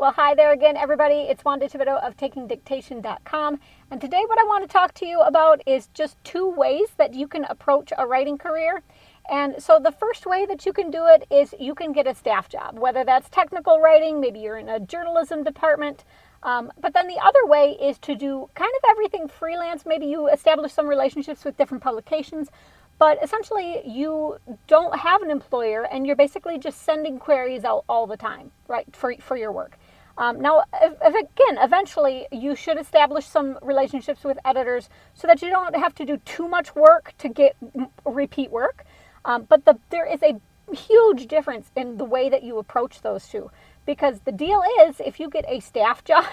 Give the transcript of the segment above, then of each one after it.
Well, hi there again, everybody. It's Wanda Thibodeau of takingdictation.com. And today what I want to talk to you about is just two ways that you can approach a writing career. And so the first way that you can do it is you can get a staff job, whether that's technical writing, maybe you're in a journalism department. But then the other way is to do kind of everything freelance. Maybe you establish some relationships with different publications, but essentially you don't have an employer and you're basically just sending queries out all the time, right, for your work. Now, again, eventually you should establish some relationships with editors so that you don't have to do too much work to get repeat work. But there is a huge difference in the way that you approach those two. Because the deal is, if you get a staff job,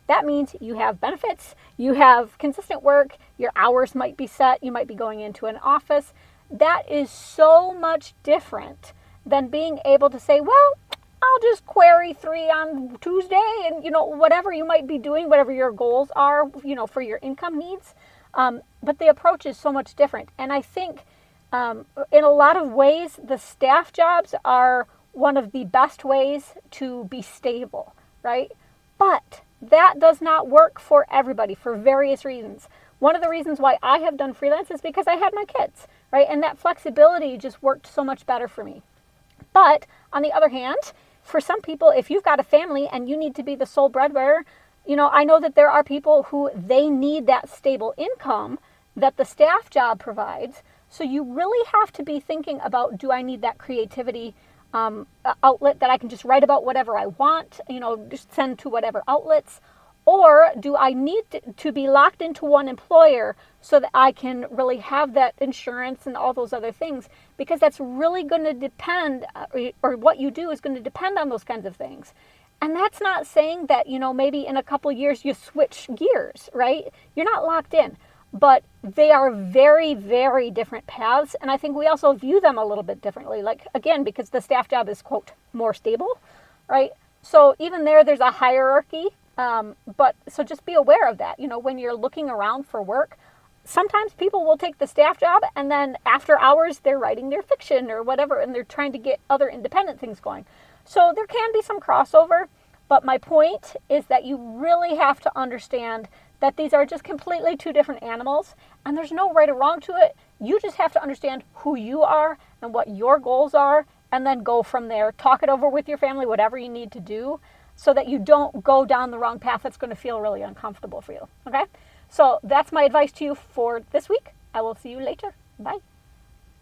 that means you have benefits, you have consistent work, your hours might be set, you might be going into an office. That is so much different than being able to say, well, I'll just query 3 on Tuesday and, whatever you might be doing, whatever your goals are, for your income needs. But the approach is so much different. And I think in a lot of ways, the staff jobs are one of the best ways to be stable, right? But that does not work for everybody for various reasons. One of the reasons why I have done freelance is because I had my kids, right? And that flexibility just worked so much better for me. But on the other hand, for some people, if you've got a family and you need to be the sole breadwinner, I know that there are people who they need that stable income that the staff job provides. So you really have to be thinking about, do I need that creativity outlet that I can just write about whatever I want, just send to whatever outlets? Or do I need to be locked into one employer so that I can really have that insurance and all those other things? Because that's really going to depend, or what you do is going to depend on those kinds of things. And that's not saying that, maybe in a couple years you switch gears, right? You're not locked in. But they are very, very different paths. And I think we also view them a little bit differently. Like, again, because the staff job is, quote, more stable, right? So even there's a hierarchy. But so just be aware of that. When you're looking around for work, sometimes people will take the staff job and then after hours they're writing their fiction or whatever, and they're trying to get other independent things going. So there can be some crossover. But my point is that you really have to understand that these are just completely two different animals, and there's no right or wrong to it. You just have to understand who you are and what your goals are, and then go from there. Talk it over with your family, whatever you need to do, so that you don't go down the wrong path that's going to feel really uncomfortable for you, okay? So that's my advice to you for this week. I will see you later. Bye.